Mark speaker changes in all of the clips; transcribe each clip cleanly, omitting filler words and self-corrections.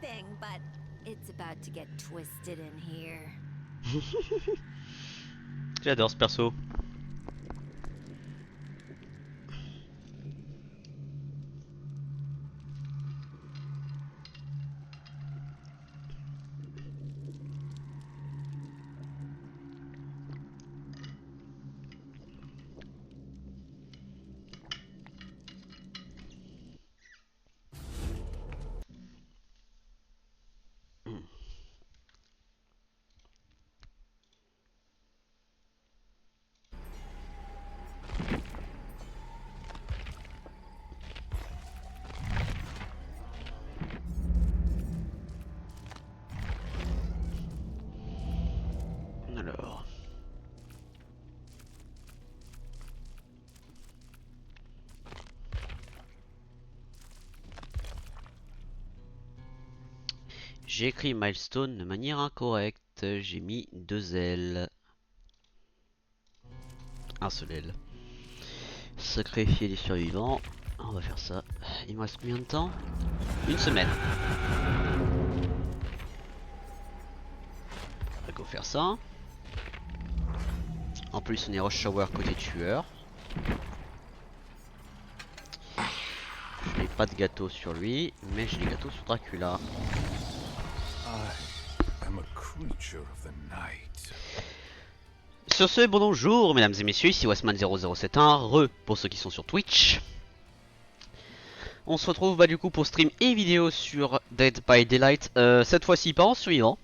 Speaker 1: anything, but it's about to get twisted in here.
Speaker 2: J'adore ce perso. Alors. J'ai écrit milestone de manière incorrecte. J'ai mis 2 L. Un seul L. Sacrifier les survivants. On va faire ça. Il me reste combien de temps? Une semaine. On va go faire ça. En plus on est rush shower côté tueur. Je n'ai pas de gâteau sur lui, mais j'ai des gâteaux sur Dracula. Sur ce, bonjour mesdames et messieurs, ici Westman0071, re pour ceux qui sont sur Twitch. On se retrouve du coup pour stream et vidéo sur Dead by Daylight, cette fois-ci pas en survivant,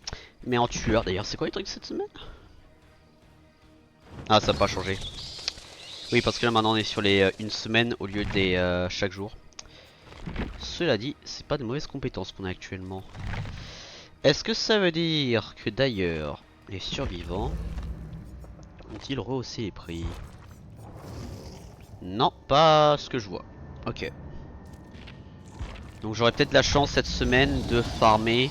Speaker 2: mais en tueur. D'ailleurs c'est quoi les trucs cette semaine? Ah, ça n'a pas changé. Oui, parce que là maintenant on est sur les une semaine au lieu des chaque jour. Cela dit, c'est pas de mauvaises compétences qu'on a actuellement. Est-ce que ça veut dire que d'ailleurs les survivants ont-ils rehaussé les prix? Non, pas ce que je vois. Ok. Donc j'aurai peut-être la chance cette semaine de farmer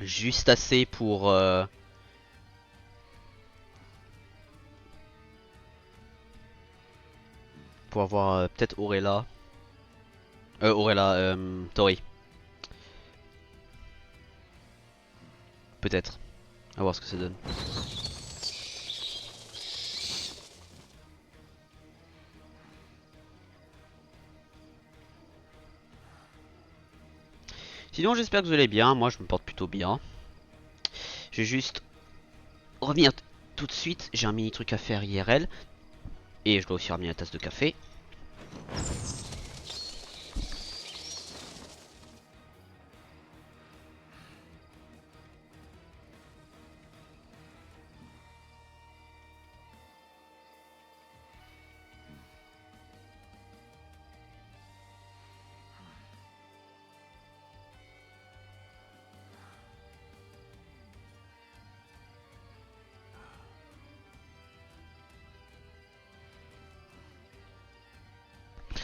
Speaker 2: juste assez pour avoir peut-être Aurela. Tori. Peut-être. À voir ce que ça donne. Sinon j'espère que vous allez bien, moi je me porte plutôt bien. Je vais juste revenir tout de suite, j'ai un mini truc à faire IRL. Et je dois aussi ramener la tasse de café.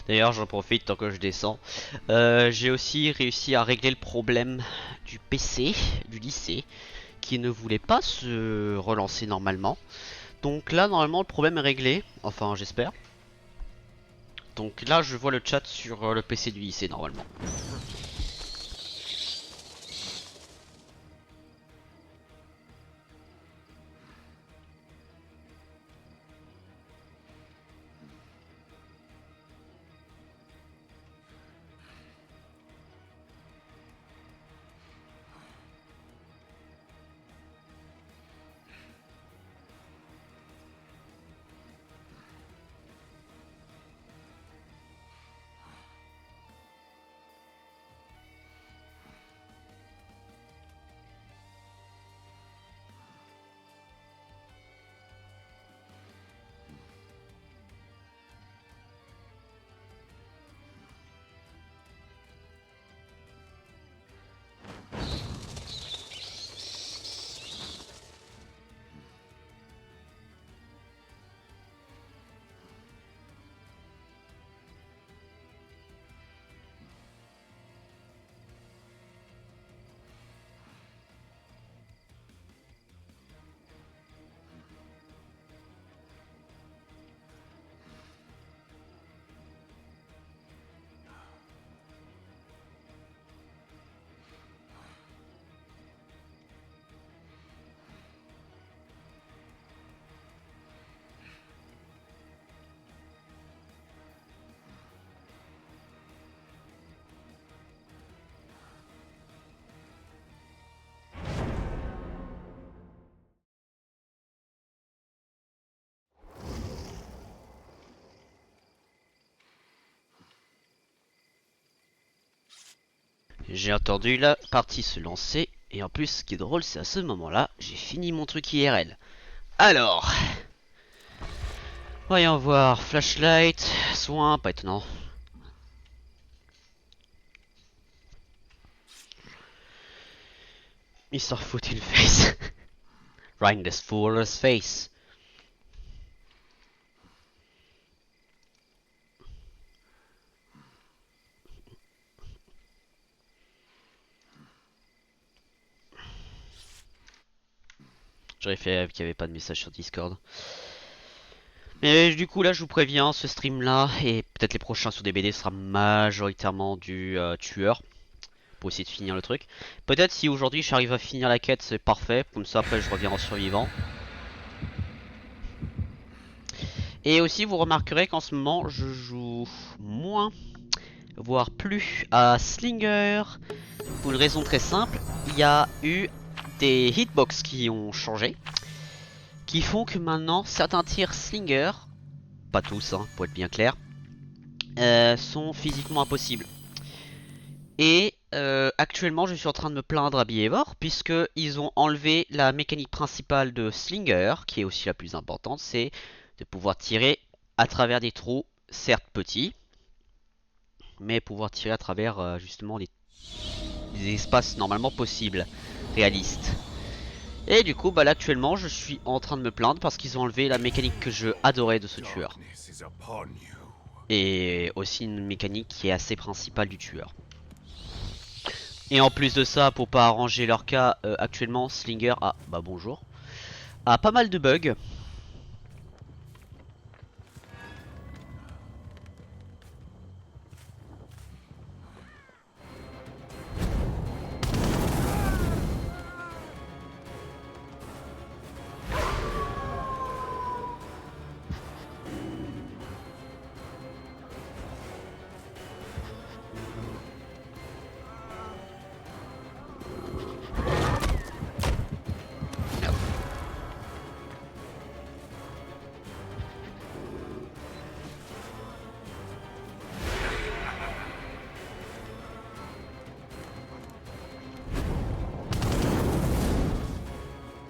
Speaker 2: D'ailleurs j'en profite tant que je descends. J'ai aussi réussi à régler le problème du PC du lycée qui ne voulait pas se relancer normalement. Donc là normalement le problème est réglé, enfin j'espère. Donc là je vois le chat sur le PC du lycée normalement. J'ai entendu la partie se lancer. Et en plus, ce qui est drôle, c'est à ce moment-là, j'ai fini mon truc IRL. Alors, voyons voir. Flashlight, soin, pas étonnant. Mr. Foot in face. Right in this fool's face. J'aurais fait qu'il n'y avait pas de message sur Discord. Mais du coup là je vous préviens, ce stream là et peut-être les prochains sur DBD sera majoritairement du tueur. Pour essayer de finir le truc. Peut-être si aujourd'hui j'arrive à finir la quête c'est parfait. Comme ça après je reviens en survivant. Et aussi vous remarquerez qu'en ce moment je joue moins, voire plus à Slinger. Pour une raison très simple, il y a eu des hitbox qui ont changé. Qui font que maintenant certains tirs Slinger, pas tous hein, pour être bien clair, sont physiquement impossibles. Et actuellement je suis en train de me plaindre à Behavior puisque ils ont enlevé la mécanique principale de Slinger, qui est aussi la plus importante, c'est de pouvoir tirer à travers des trous, certes petits, mais pouvoir tirer à travers justement des espaces normalement possibles, réalistes. Et du coup bah là actuellement je suis en train de me plaindre parce qu'ils ont enlevé la mécanique que je adorais de ce tueur. Et aussi une mécanique qui est assez principale du tueur. Et en plus de ça, pour pas arranger leur cas, actuellement Slinger a, bah bonjour, a pas mal de bugs.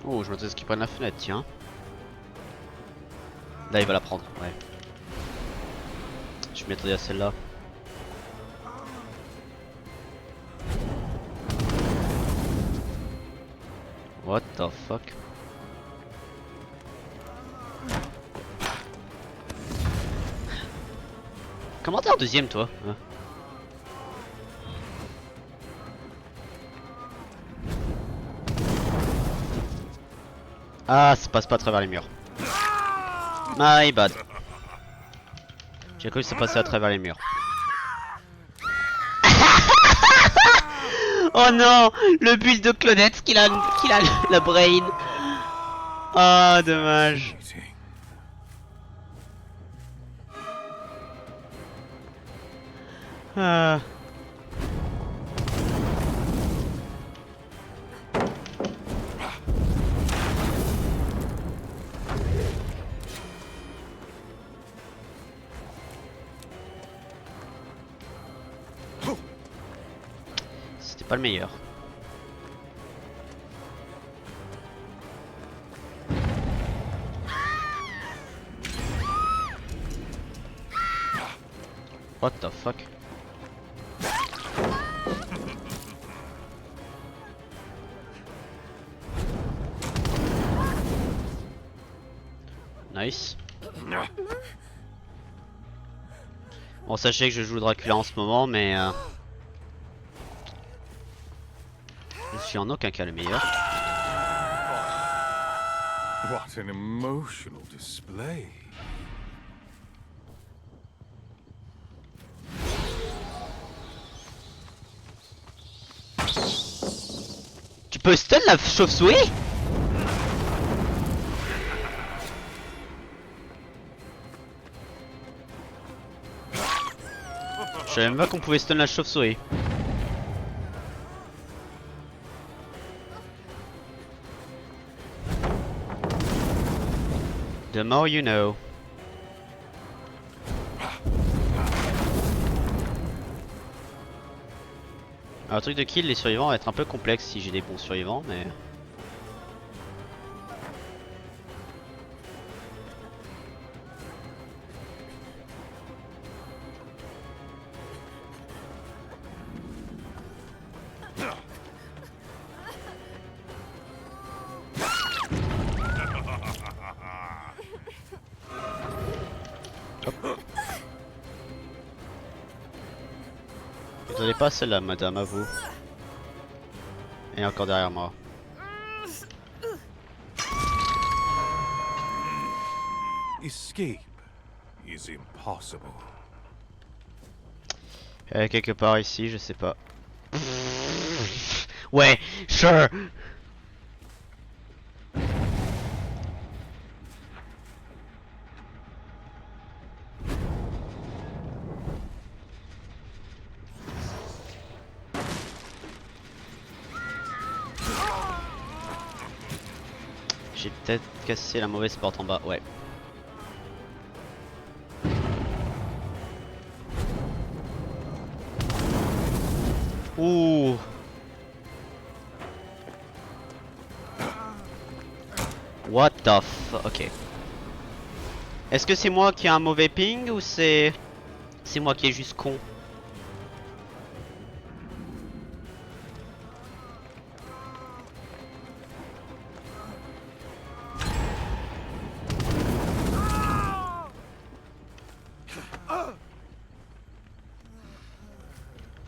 Speaker 2: Oh, je m'attendais à ce qu'ils prennent la fenêtre, tiens. Là, il va la prendre, ouais. Je m'attendais à celle-là. What the fuck? Comment t'es en deuxième, toi hein? Ah, ça passe pas à travers les murs. My bad. J'ai cru que ça passait à travers les murs. Oh non, le build de Claudette qu'il a la brain. Ah, dommage. Ah. C'était pas le meilleur. What the fuck? Nice. Bon, sachez que je joue Dracula en ce moment, mais je suis en aucun cas le meilleur.
Speaker 3: What an emotional display.
Speaker 2: Tu peux stun la chauve-souris? Je savais même pas qu'on pouvait stun la chauve-souris. The more you know. Alors, le truc de kill, les survivants va être un peu complexe si j'ai des bons survivants, mais... Vous allez pas celle-là, madame, à vous. Et encore derrière moi.
Speaker 3: Escape is impossible.
Speaker 2: Quelque part ici, je sais pas. Ouais, sure. J'ai peut-être cassé la mauvaise porte en bas, ouais. Ouh. What the fuck, ok. Est-ce que c'est moi qui ai un mauvais ping ou c'est moi qui est juste con?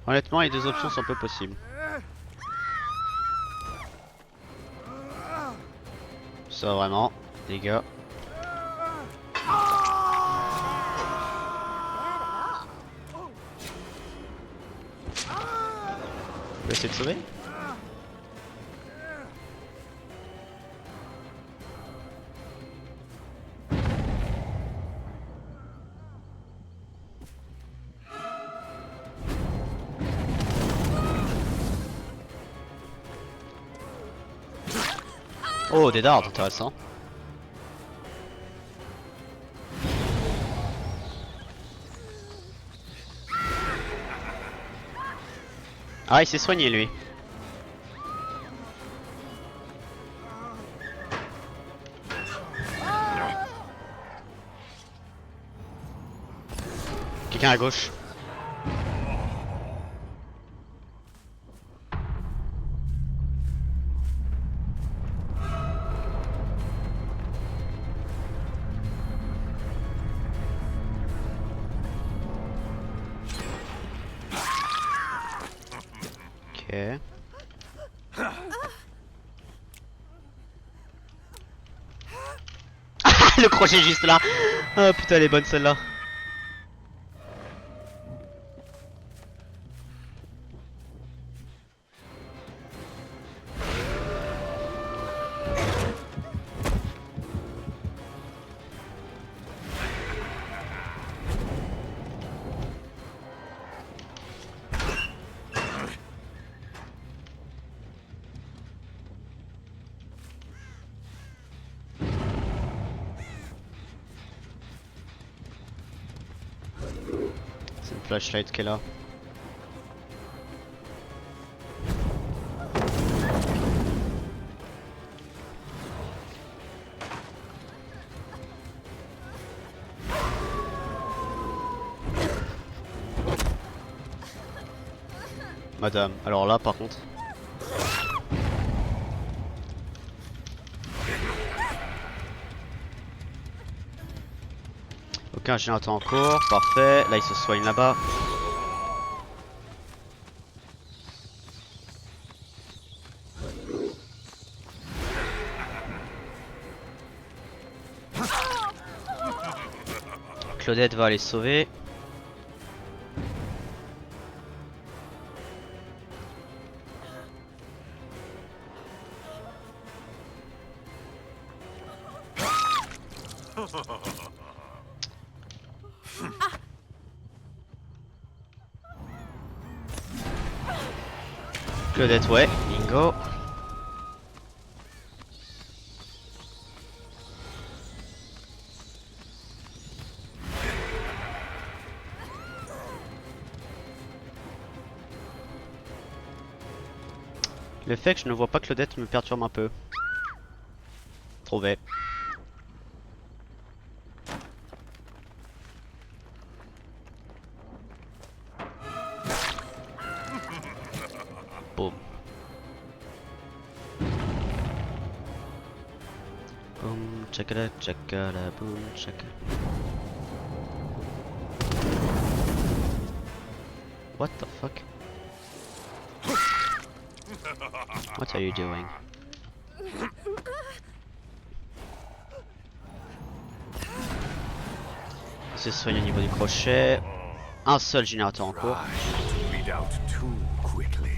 Speaker 2: Honnêtement, les deux options sont peu possibles. Ça vraiment, les gars. Je vais essayer de sauver. Oh, des dards, intéressant. Ah, il s'est soigné lui. Quelqu'un à gauche. Ok. Le crochet juste là. Oh putain, elle est bonne celle-là. C'est une flashlight qu'elle a. Madame, alors là par contre. Aucun générateur en cours, parfait. Là il se soigne là-bas. Claudette va aller sauver. Claudette, ouais, bingo. Le fait que je ne vois pas Claudette me perturbe un peu. Trouvé. Boum. Boum, tchakala, tchakala, boum, tchakala. What the fuck? What are you doing? C'est soigné au niveau du crochet. Un seul générateur en cours.
Speaker 3: Try not to read out too quickly.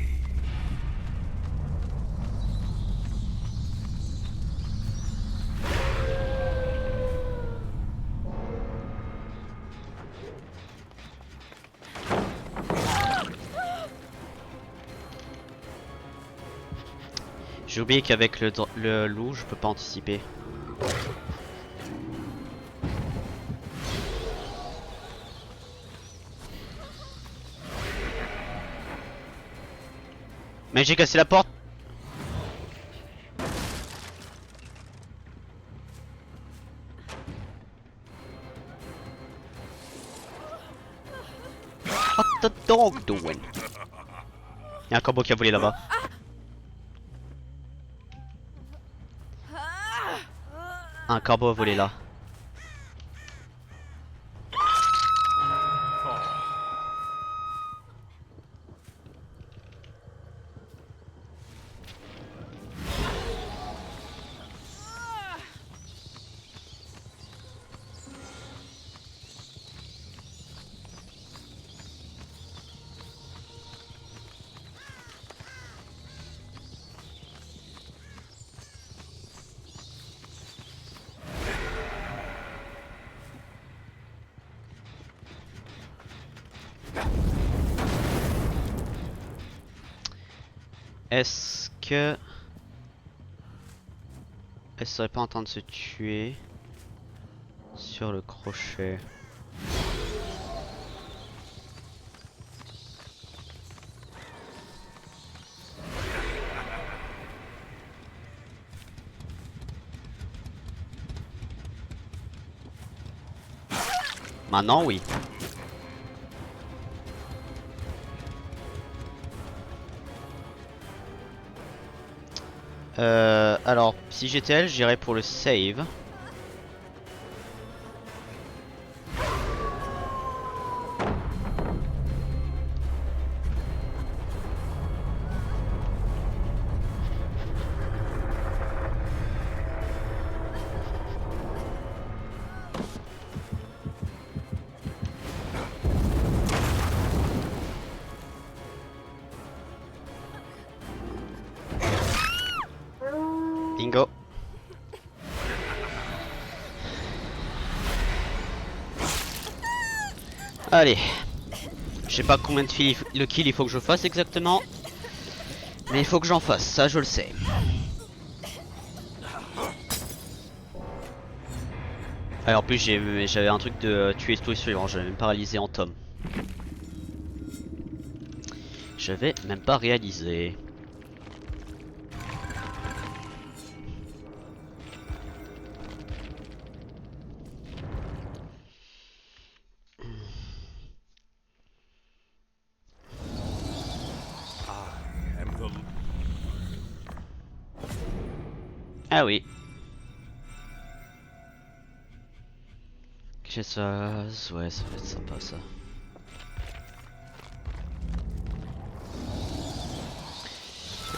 Speaker 2: J'ai oublié qu'avec le loup, je peux pas anticiper. Mais j'ai cassé la porte. What the dog doing? Y'a un corbeau qui a volé là-bas. Un corbeau a volé là. Est-ce que... Elle serait pas en train de se tuer sur le crochet? Maintenant oui. Alors, si j'étais elle, j'irais pour le save. Bingo. Allez. Je sais pas combien de kill il faut que je fasse exactement. Mais il faut que j'en fasse, ça je le sais. Alors en plus j'avais un truc de tuer tous les suivants, j'avais même pas réalisé en tome. J'avais même pas réalisé.
Speaker 3: I am the...
Speaker 2: Ah oui. J'ai ça... Ouais, ça va être sympa ça.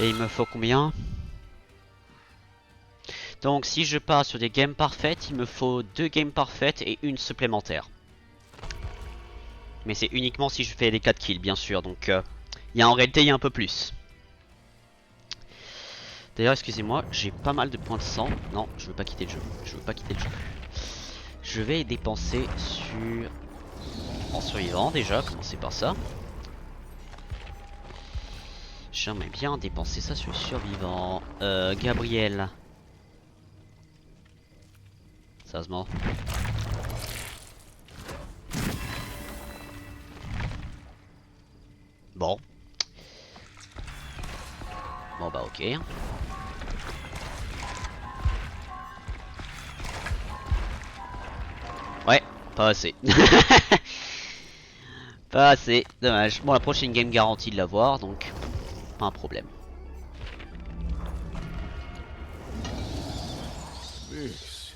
Speaker 2: Et il me faut combien? Donc si je pars sur des games parfaites, il me faut 2 games parfaites et une supplémentaire. Mais c'est uniquement si je fais les 4 kills bien sûr, donc en réalité il y a un peu plus. D'ailleurs excusez-moi, j'ai pas mal de points de sang. Non, je veux pas quitter le jeu, je veux pas quitter le jeu. Je vais les dépenser sur... en survivant déjà, commencer par ça. J'aimerais bien dépenser ça sur le survivant. Gabriel. Sérieusement. Bon. Bon bah ok. Ouais, pas assez. Pas assez, dommage. Bon, la prochaine game garantie de l'avoir, donc pas un problème.
Speaker 3: This.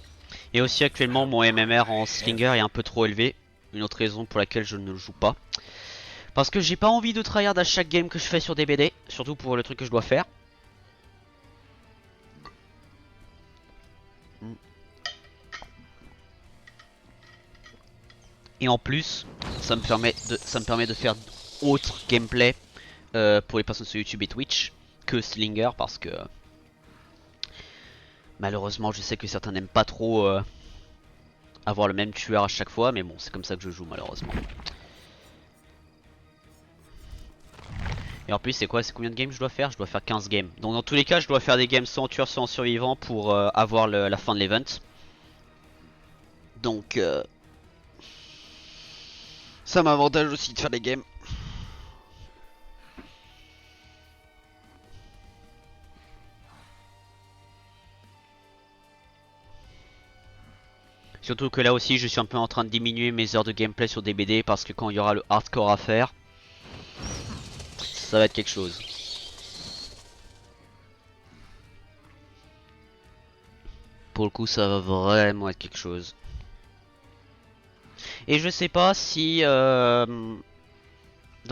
Speaker 2: Et aussi actuellement mon MMR en Slinger est un peu trop élevé. Une autre raison pour laquelle je ne le joue pas. Parce que j'ai pas envie de tryhard à chaque game que je fais sur DBD. Surtout pour le truc que je dois faire. Et en plus, ça me permet de faire autre gameplay pour les personnes sur YouTube et Twitch que Slinger parce que malheureusement je sais que certains n'aiment pas trop avoir le même tueur à chaque fois, mais bon c'est comme ça que je joue malheureusement. Et en plus c'est quoi, c'est combien de games je dois faire? Je dois faire 15 games. Donc dans tous les cas je dois faire des games sans tueur, sans survivant pour avoir la fin de l'event. Donc ça m'avantage aussi de faire des games. Surtout que là aussi je suis un peu en train de diminuer mes heures de gameplay sur DBD parce que quand il y aura le hardcore à faire, ça va être quelque chose. Pour le coup ça va vraiment être quelque chose. Et je sais pas si dans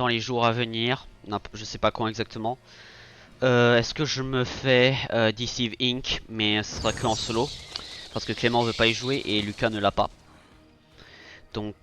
Speaker 2: les jours à venir, non, je sais pas quand exactement, est-ce que je me fais Deceive Inc. Mais ce sera que en solo. Parce que Clément veut pas y jouer et Lucas ne l'a pas. Donc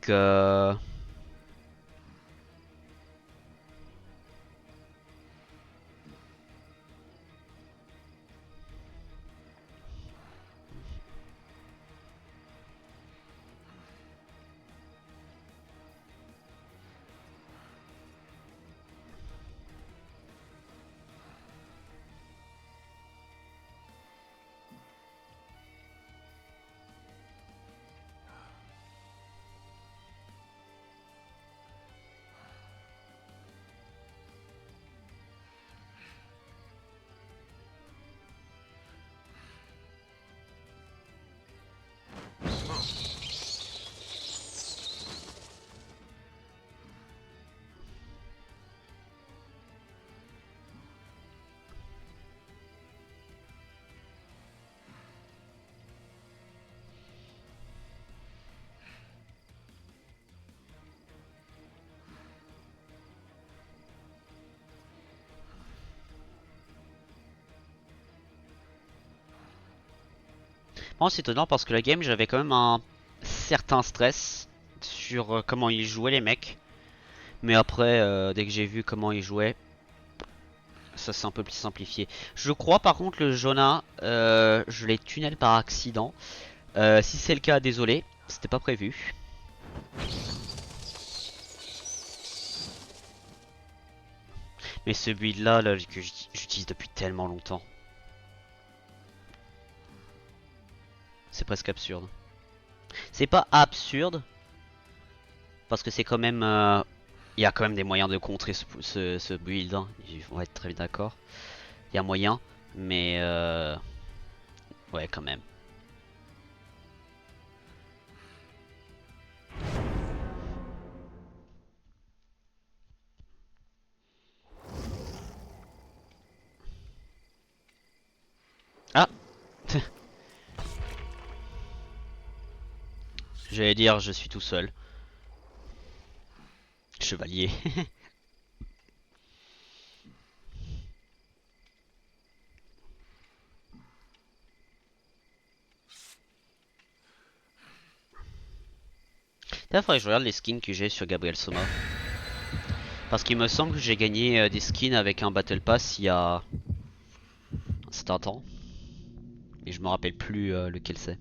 Speaker 2: bon, c'est étonnant parce que la game j'avais quand même un certain stress sur comment ils jouaient les mecs. Mais après dès que j'ai vu comment ils jouaient, ça c'est un peu plus simplifié. Je crois par contre le Jonah, je l'ai tunnel par accident. Si c'est le cas, désolé, c'était pas prévu. Mais ce build là, que j'utilise depuis tellement longtemps, c'est presque absurde. C'est pas absurde, parce que c'est quand même... il y a quand même des moyens de contrer ce build, hein. Ils vont être très d'accord. Il y a moyen, mais... ouais, quand même. Ah. J'allais dire, je suis tout seul. Chevalier. D'ailleurs, faudrait que je regarde les skins que j'ai sur Gabriel Soma. Parce qu'il me semble que j'ai gagné des skins avec un Battle Pass il y a un certain temps. Et je me rappelle plus lequel c'est.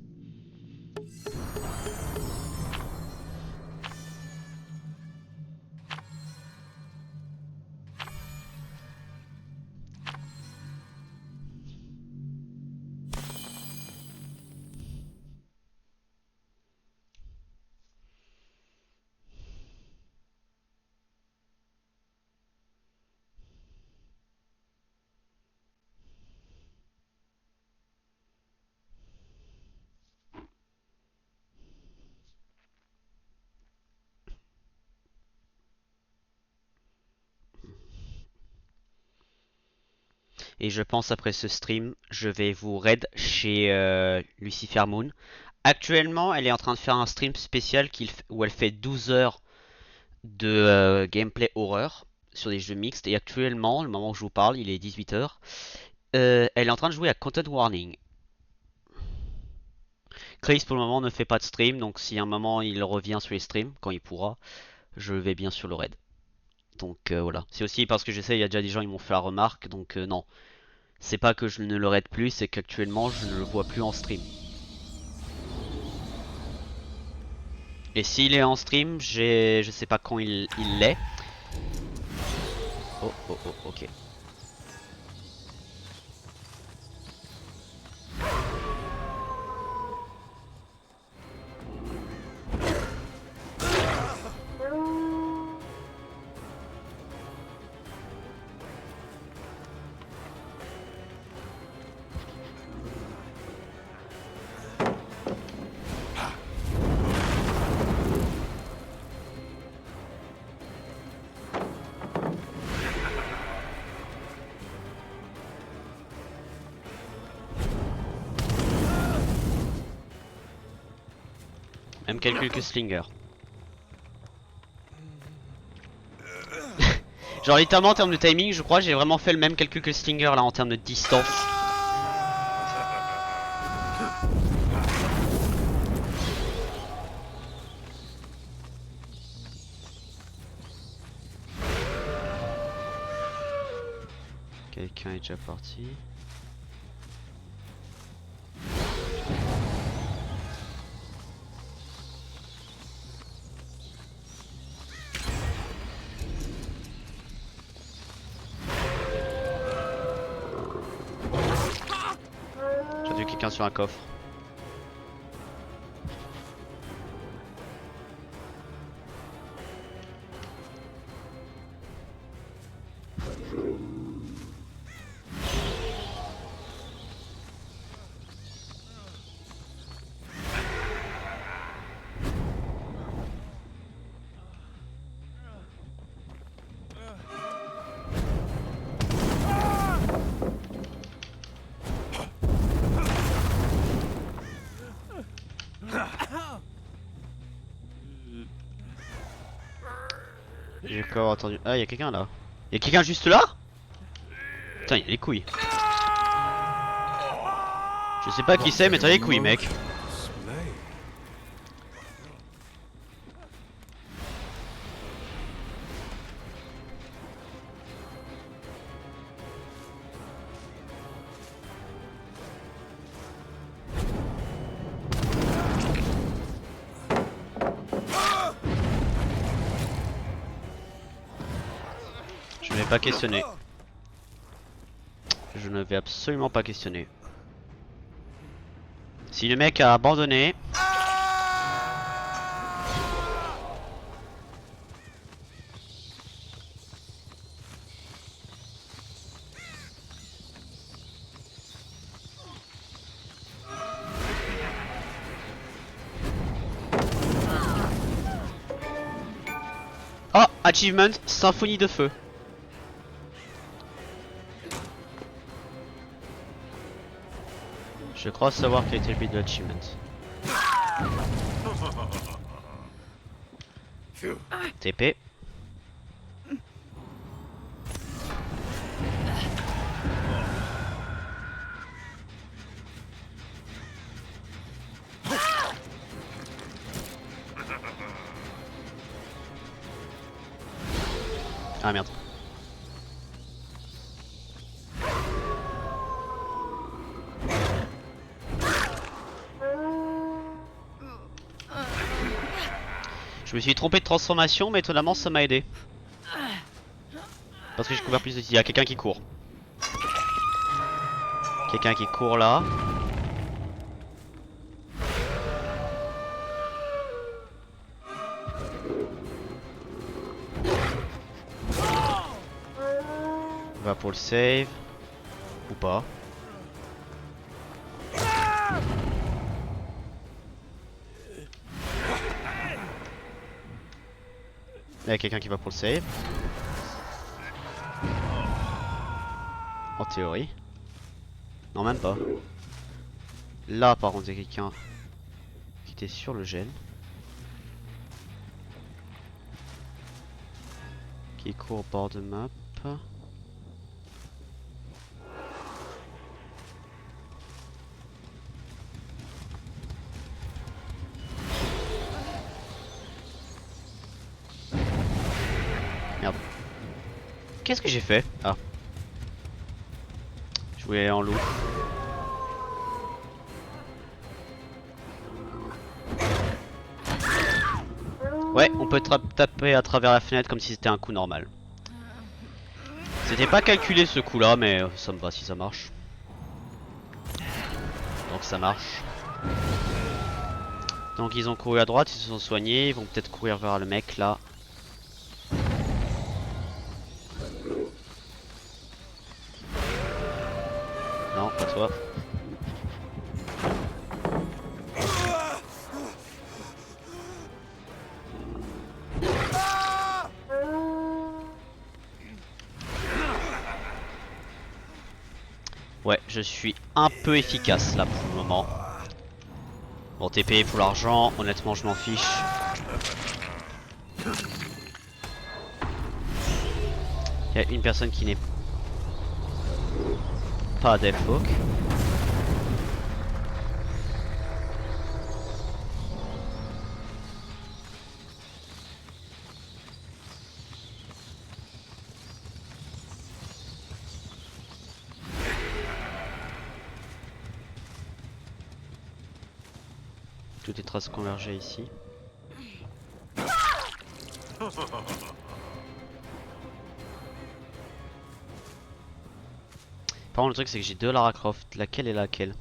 Speaker 2: Et je pense après ce stream, je vais vous raid chez Lucifer Moon. Actuellement, elle est en train de faire un stream spécial où elle fait 12 heures de gameplay horreur sur des jeux mixtes. Et actuellement, le moment où je vous parle, il est 18 heures. Elle est en train de jouer à Content Warning. Chris pour le moment ne fait pas de stream, donc si à un moment il revient sur les streams, quand il pourra, je vais bien sur le raid. Donc voilà. C'est aussi parce que je sais, il y a déjà des gens qui m'ont fait la remarque, donc non. C'est pas que je ne le raid plus, c'est qu'actuellement je ne le vois plus en stream. Et s'il est en stream, je sais pas quand il l'est. Oh oh oh, ok. Même calcul que Slinger. Genre littéralement en termes de timing, je crois j'ai vraiment fait le même calcul que Slinger là en termes de distance. Quelqu'un est déjà parti. J'ai vu quelqu'un sur un coffre. J'ai encore entendu. Ah, y'a quelqu'un là. Y'a quelqu'un juste là? Putain, y'a les couilles. Je sais pas qui c'est, mais t'as les couilles, mec. Je ne vais pas questionner. Je ne vais absolument pas questionner. Si le mec a abandonné... Oh, achievement, symphonie de feu. Je crois savoir quel était le but de l'achievement. TP. Ah merde. Je me suis trompé de transformation, mais étonnamment ça m'a aidé. Parce que j'ai couvert plus de... Il y a quelqu'un qui court. Quelqu'un qui court là. Va pour le save. Ou pas. Il y a quelqu'un qui va pour le save. En théorie. Non, même pas. Là, par contre, il y a quelqu'un qui était sur le gel. Qui court au bord de map. Merde. Qu'est-ce que j'ai fait? Ah. Je voulais aller en loup. Ouais, on peut taper à travers la fenêtre comme si c'était un coup normal. C'était pas calculé ce coup là, mais ça me va si ça marche. Donc ça marche. Donc ils ont couru à droite, ils se sont soignés, ils vont peut-être courir vers le mec là. Non, pas toi. Ouais, je suis un peu efficace là pour le moment. Bon, t'es payé pour l'argent, honnêtement je m'en fiche. Il y a une personne qui n'est pas Deathhawk. Toutes les traces convergées ici. Par contre le truc c'est que j'ai deux Lara Croft, laquelle est laquelle?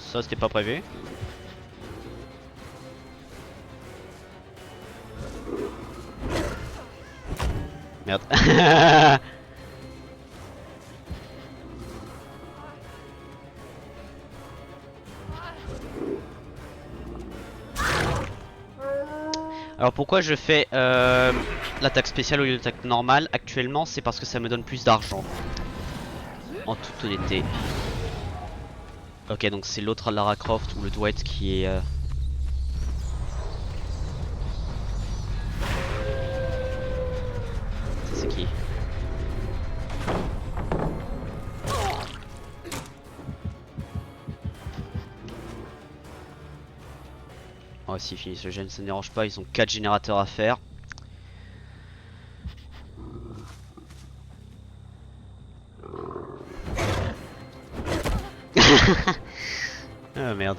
Speaker 2: Ça c'était pas prévu. Merde. Alors pourquoi je fais l'attaque spéciale au lieu de l'attaque normale actuellement, c'est parce que ça me donne plus d'argent. En toute honnêteté. Ok, donc c'est l'autre Lara Croft ou le Dwight qui est... C'est qui? Oh, s'ils finissent le gène, ça ne dérange pas, ils ont 4 générateurs à faire. Ah merde.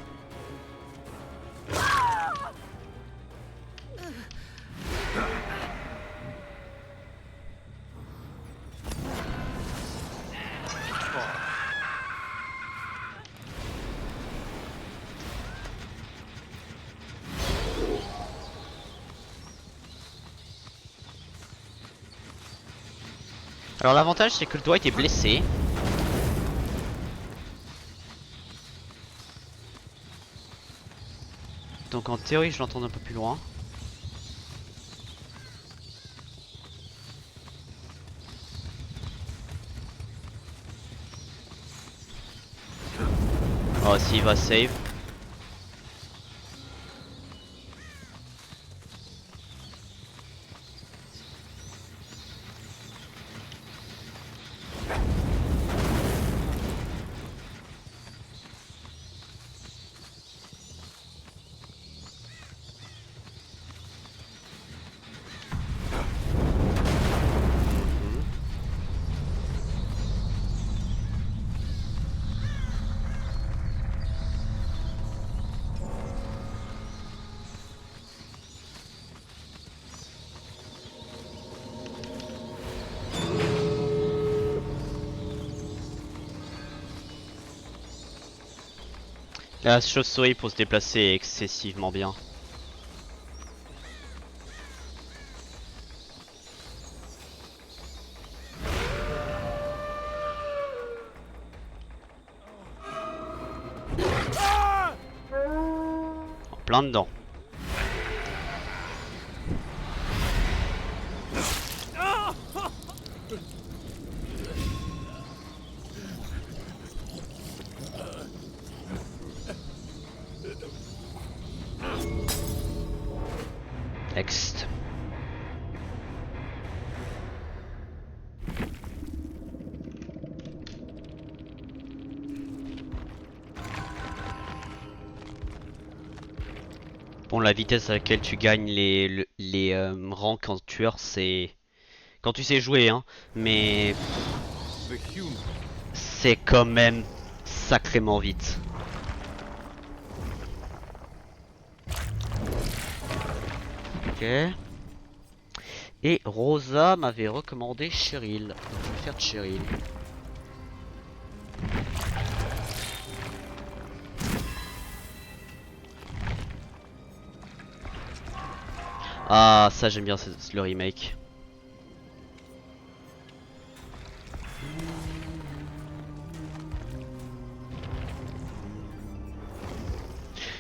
Speaker 2: Alors l'avantage c'est que le Dwight est blessé. Donc en théorie je l'entends un peu plus loin. Oh s'il va save. La chauve-souris pour se déplacer est excessivement bien. plein dedans. Next. Bon, la vitesse à laquelle tu gagnes les ranks en tueur, c'est quand tu sais jouer, hein. Mais
Speaker 3: The human.
Speaker 2: c'est quand même sacrément vite. Ok. Et Rosa m'avait recommandé Cheryl. Donc je vais faire Cheryl. Ah, ça j'aime bien le remake.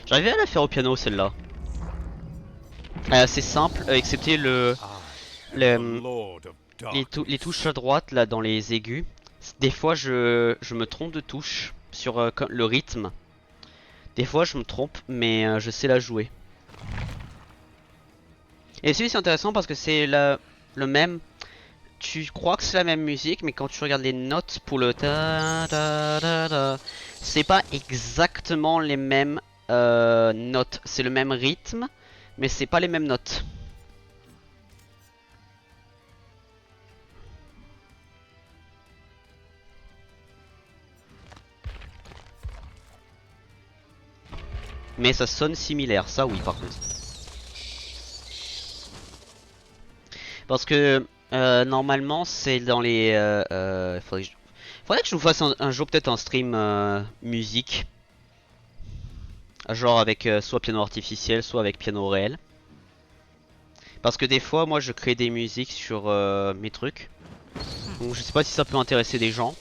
Speaker 2: J'arrivais à la faire au piano celle-là. C'est simple, excepté
Speaker 3: I
Speaker 2: le,
Speaker 3: am the Lord of Darkness.
Speaker 2: les touches à droite là dans les aigus. Des fois je me trompe de touche sur le rythme. Des fois je me trompe mais je sais la jouer. Et celui c'est intéressant parce que c'est le même. Tu crois que c'est la même musique mais quand tu regardes les notes pour le ta ta ta ta, c'est pas exactement les mêmes notes. C'est le même rythme mais c'est pas les mêmes notes. Mais ça sonne similaire, ça oui par contre. Parce que normalement c'est dans les... faudrait que je vous fasse un jour peut-être un stream musique. Genre avec soit piano artificiel, soit avec piano réel. Parce que des fois moi je crée des musiques sur mes trucs. Donc je sais pas si ça peut intéresser des gens.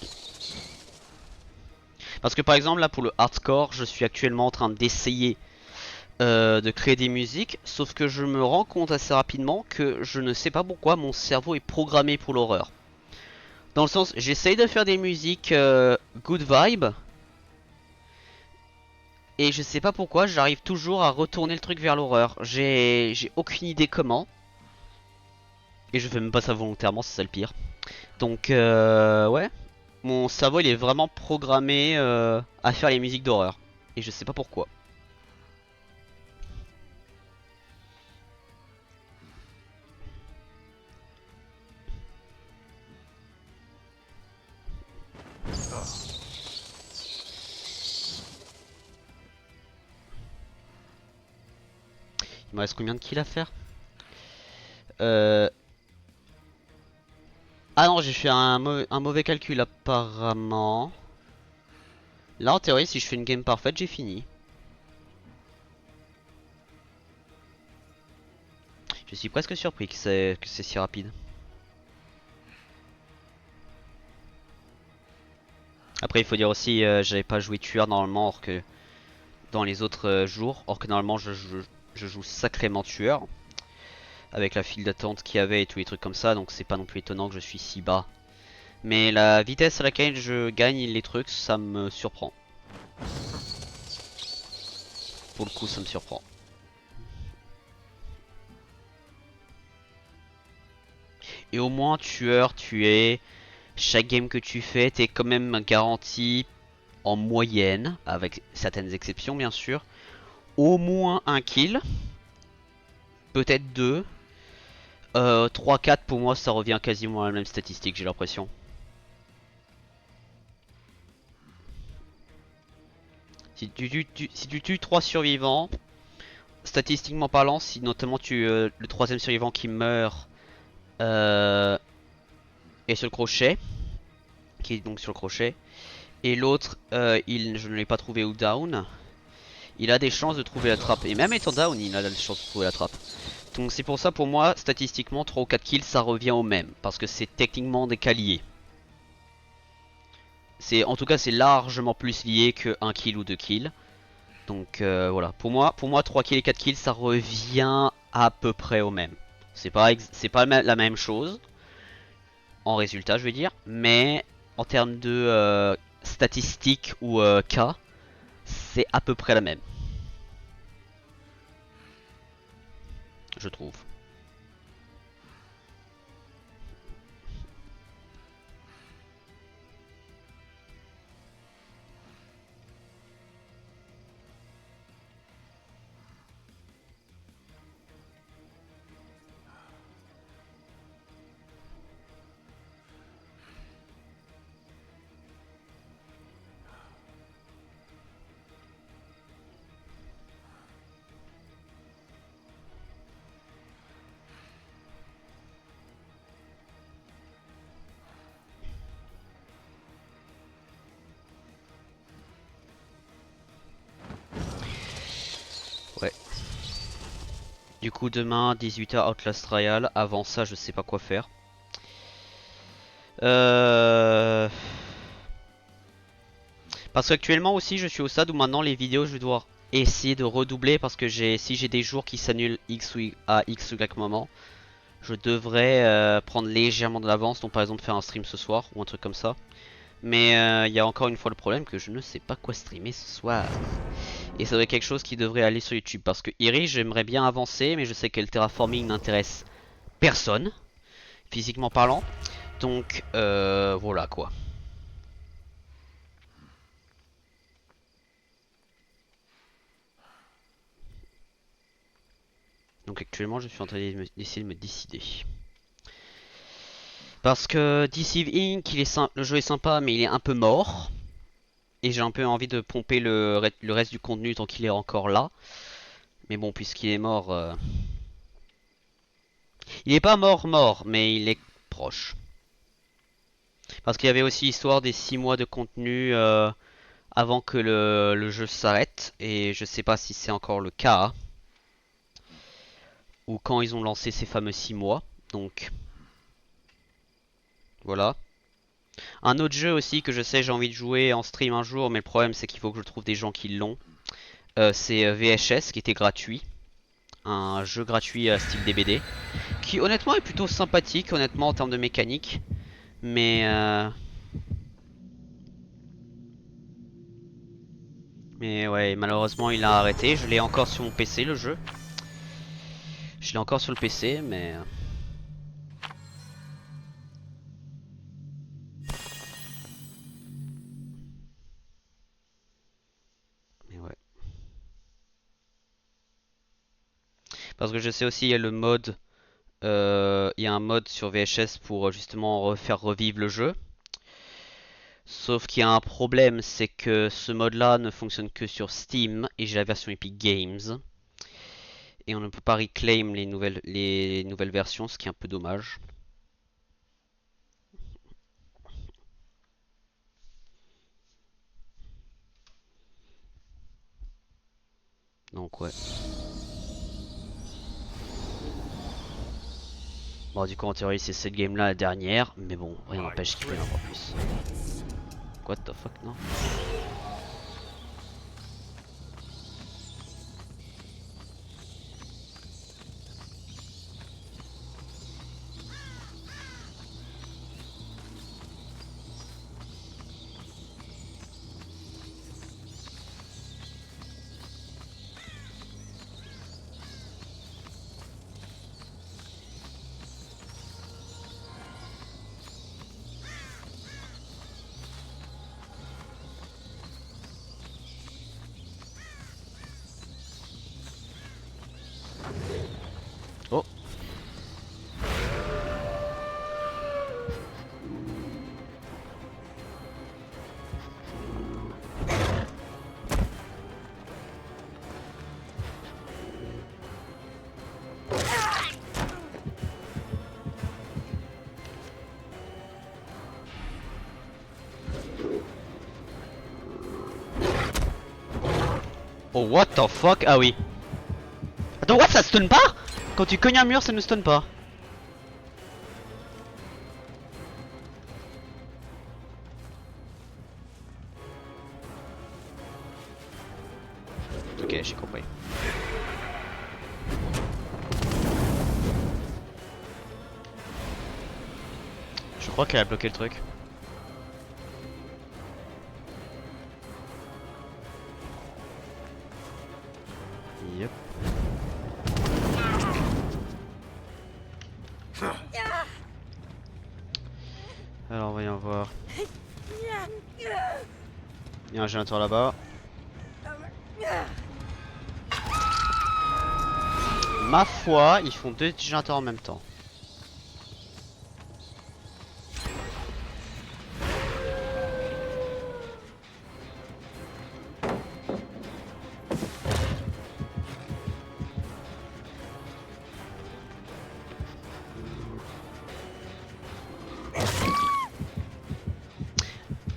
Speaker 2: Parce que par exemple là pour le hardcore je suis actuellement en train d'essayer de créer des musiques, sauf que je me rends compte assez rapidement que je ne sais pas pourquoi mon cerveau est programmé pour l'horreur. Dans le sens, j'essaye de faire des musiques good vibe, et je sais pas pourquoi j'arrive toujours à retourner le truc vers l'horreur. J'ai aucune idée comment, et je fais même pas ça volontairement, c'est ça le pire. Donc ouais, mon cerveau il est vraiment programmé à faire les musiques d'horreur, et je sais pas pourquoi. Il me reste combien de kills à faire? Ah non, j'ai fait un mauvais calcul apparemment. Là en théorie si je fais une game parfaite j'ai fini. Je suis presque surpris que c'est si rapide. Après il faut dire aussi j'avais pas joué tueur normalement or que dans les autres jours. Or que normalement je joue sacrément tueur. Avec la file d'attente qu'il y avait et tous les trucs comme ça. Donc c'est pas non plus étonnant que je suis si bas. Mais la vitesse à laquelle je gagne les trucs ça me surprend. Pour le coup ça me surprend. Et au moins tueur tu es... Chaque game que tu fais t'es quand même garanti en moyenne, avec certaines exceptions bien sûr, au moins un kill. Peut-être deux. 3-4 pour moi ça revient quasiment à la même statistique j'ai l'impression. Si tu tues 3 survivants, statistiquement parlant, si notamment le troisième survivant qui meurt est sur le crochet, qui est donc sur le crochet, et l'autre je ne l'ai pas trouvé ou down, il a des chances de trouver la trappe. Et même étant down, il a des chances de trouver la trappe. Donc c'est pour ça pour moi, statistiquement, 3 ou 4 kills ça revient au même. Parce que c'est techniquement des cas liés. En tout cas c'est largement plus lié que 1 kill ou 2 kills. Donc voilà, pour moi 3 kills et 4 kills ça revient à peu près au même. C'est pas la même chose en résultat je veux dire, mais en termes de statistiques ou cas, c'est à peu près la même, je trouve. Ouais. Du coup demain 18h Outlast Royale, avant ça je sais pas quoi faire. Parce qu'actuellement aussi je suis au stade où maintenant les vidéos je vais devoir essayer de redoubler parce que si j'ai des jours qui s'annulent à X ou Y moment, je devrais prendre légèrement de l'avance, donc par exemple faire un stream ce soir ou un truc comme ça. Mais il y a encore une fois le problème que je ne sais pas quoi streamer ce soir. Et ça devrait quelque chose qui devrait aller sur YouTube. Parce que Iris, j'aimerais bien avancer, mais je sais que le terraforming n'intéresse personne, physiquement parlant. Donc voilà quoi. Donc actuellement je suis en train d'essayer de me décider. Parce que Deceive Inc, le jeu est sympa mais il est un peu mort. Et j'ai un peu envie de pomper le reste du contenu tant qu'il est encore là. Mais bon, puisqu'il est mort... Il est pas mort, mais il est proche. Parce qu'il y avait aussi l'histoire des 6 mois de contenu avant que le jeu s'arrête. Et je sais pas si c'est encore le cas. Ou quand ils ont lancé ces fameux 6 mois. Donc, voilà. Un autre jeu aussi que je sais j'ai envie de jouer en stream un jour. Mais le problème c'est qu'il faut que je trouve des gens qui l'ont. C'est VHS qui était gratuit. Un jeu gratuit style DBD. Qui honnêtement est plutôt sympathique honnêtement en termes de mécanique. Mais ouais, malheureusement il a arrêté. Je l'ai encore sur mon PC le jeu. Je l'ai encore sur le PC, mais ouais. Parce que je sais aussi il y a le mode, il y a un mode sur VHS pour justement refaire revivre le jeu. Sauf qu'il y a un problème, c'est que ce mode-là ne fonctionne que sur Steam et j'ai la version Epic Games. Et on ne peut pas reclaim les nouvelles versions, ce qui est un peu dommage. Donc ouais. Bon, du coup, en théorie, c'est cette game là la dernière, mais bon, rien n'empêche qu'il y en aura plus. What the fuck, non? Oh! Oh, what the fuck? Ah oui. Attends, what? Ça stun pas? Quand tu cognes un mur, ça ne stun pas. Ok, j'ai compris. Je crois qu'elle a bloqué le truc. Yep. Alors voyons voir. Il y a un générateur là-bas. Ma foi, ils font deux générateurs en même temps.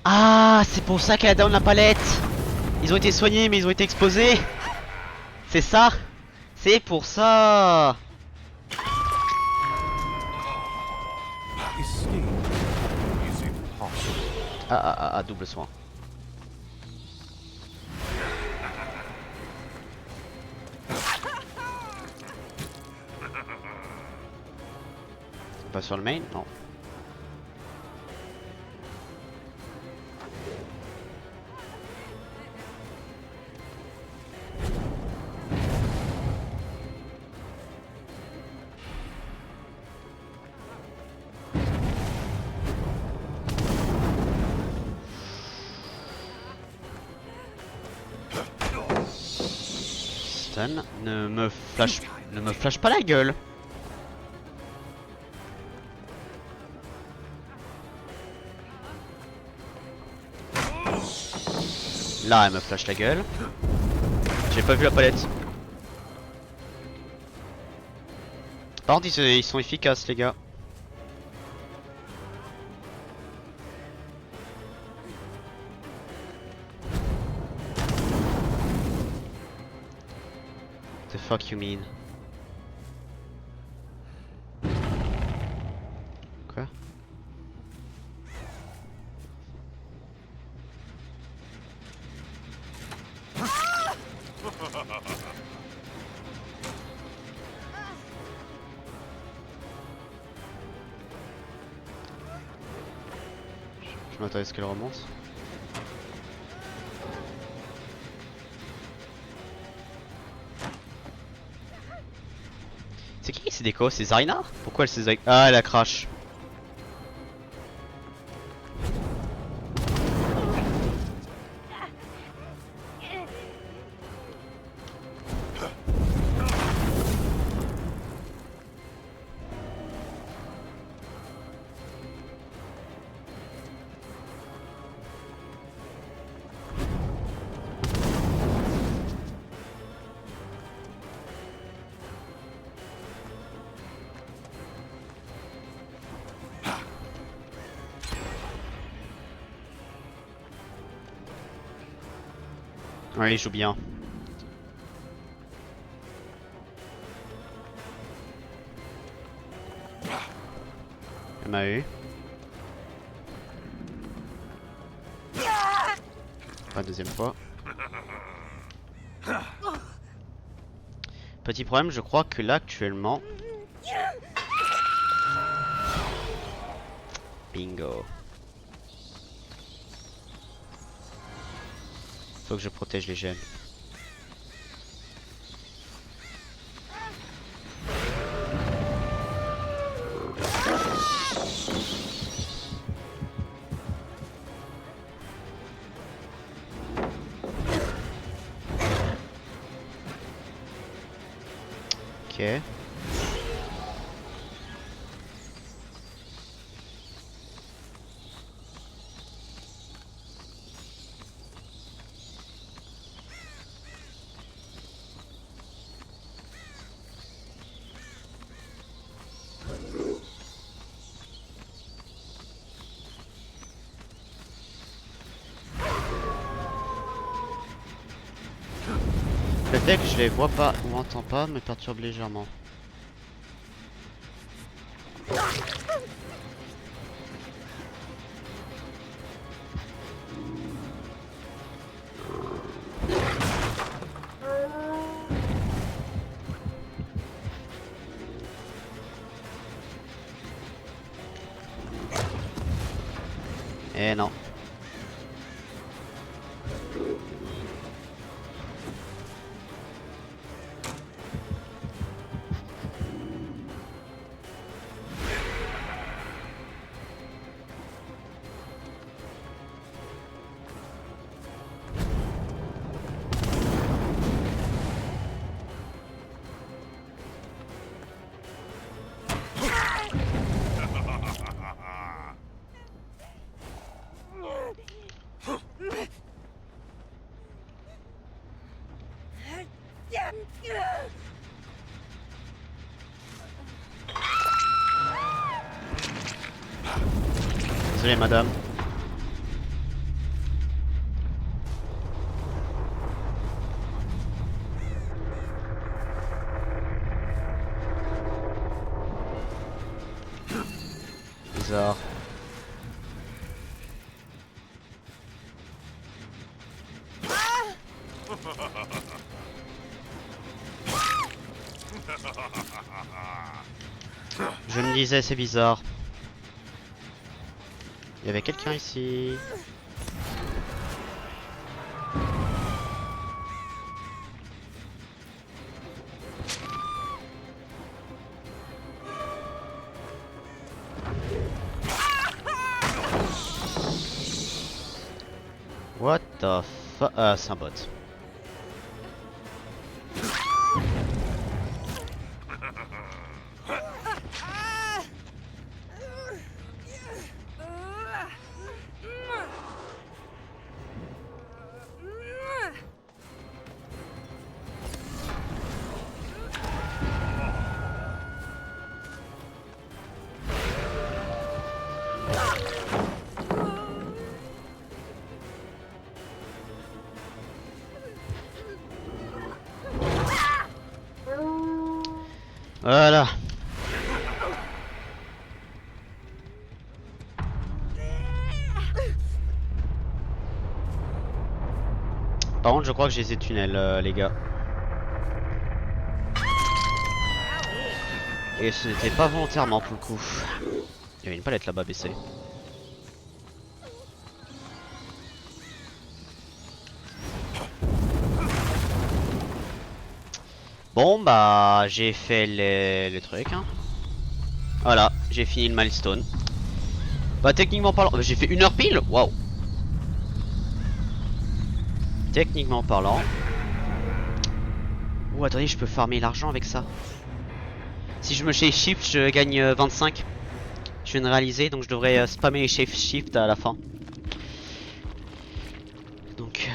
Speaker 2: Ah, c'est pour ça qu'elle a down la palette. Ils ont été soignés mais ils ont été exposés. C'est ça. C'est pour ça.
Speaker 3: Escape is impossible.
Speaker 2: Ah, double soin. Pas sur le main? Non. Stun, ne me flash pas la gueule. Là, elle me flash la gueule. J'ai pas vu la palette. Par contre, ils sont efficaces, les gars. The fuck you mean? Quoi? Je m'attends à ce qu'elle remonte. C'est qui ces décos? C'est Zarina? Pourquoi elle s'est... Ah, elle a crash. Ouais, il joue bien. Elle m'a eu. Pas deuxième fois. Petit problème, je crois que là actuellement... Bingo. Faut que je protège les gemmes. Ok. Le fait que je les vois pas ou entends pas me perturbe légèrement. Eh non. Désolé madame. Bizarre. Je me disais c'est bizarre. Il y avait quelqu'un ici. What the fuck? Ah, c'est un bot. Voilà. Par contre, je crois que j'ai ces tunnels, les gars. Et ce n'était pas volontairement pour le coup. Il y avait une palette là-bas baissée. Bon bah j'ai fait les trucs hein. Voilà, j'ai fini le milestone. Bah techniquement parlant, j'ai fait 1 heure pile. Waouh. Techniquement parlant. Ouh attendez, je peux farmer l'argent avec ça. Si je me fais shift, je gagne 25. Je viens de réaliser, donc je devrais spammer les shift à la fin. Donc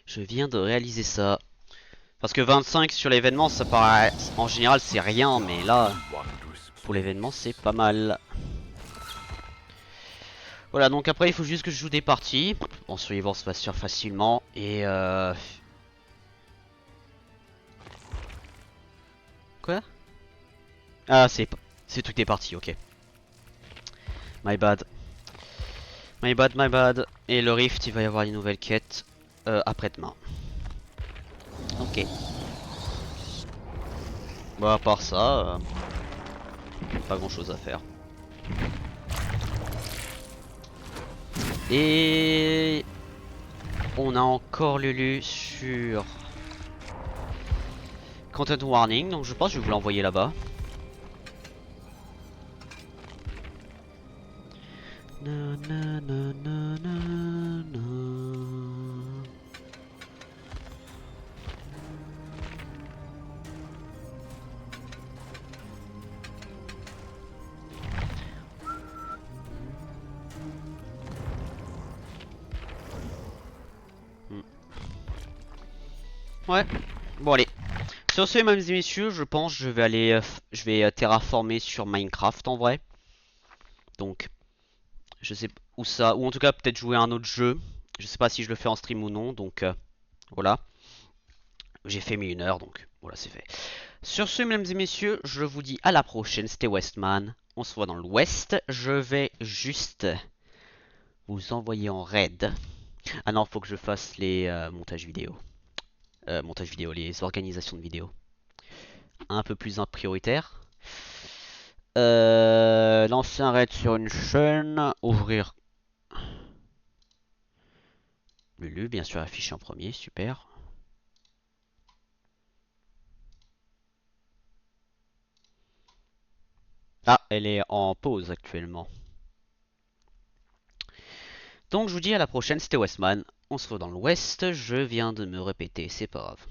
Speaker 2: je viens de réaliser ça. Parce que 25 sur l'événement, ça paraît... En général, c'est rien, mais là, pour l'événement, c'est pas mal. Voilà, donc après, il faut juste que je joue des parties. En survivant, ça va se faire facilement. Et Quoi? Ah, c'est toutes des parties, ok. My bad. My bad, my bad. Et le Rift, il va y avoir une nouvelle quête après-demain. Ok. Bon, à part ça, pas grand chose à faire. Et on a encore Lulu sur Content Warning, donc je pense que je vais vous l'envoyer là-bas. Ouais, bon allez. Sur ce, mesdames et messieurs, je pense que je vais aller, terraformer sur Minecraft en vrai. Donc, je sais où ça, ou en tout cas peut-être jouer à un autre jeu. Je sais pas si je le fais en stream ou non, donc voilà. J'ai fait 1 heure, donc voilà, c'est fait. Sur ce, mesdames et messieurs, je vous dis à la prochaine. C'était Westman. On se voit dans l'ouest. Je vais juste vous envoyer en raid. Ah non, faut que je fasse les montages vidéo. Les organisations de vidéos. un peu plus en prioritaire. Lancer un raid sur une chaîne, ouvrir Lulu, bien sûr affiché en premier, super. Ah, elle est en pause actuellement. Donc je vous dis à la prochaine, c'était Westman. On se retrouve dans l'ouest, je viens de me répéter, c'est pas grave.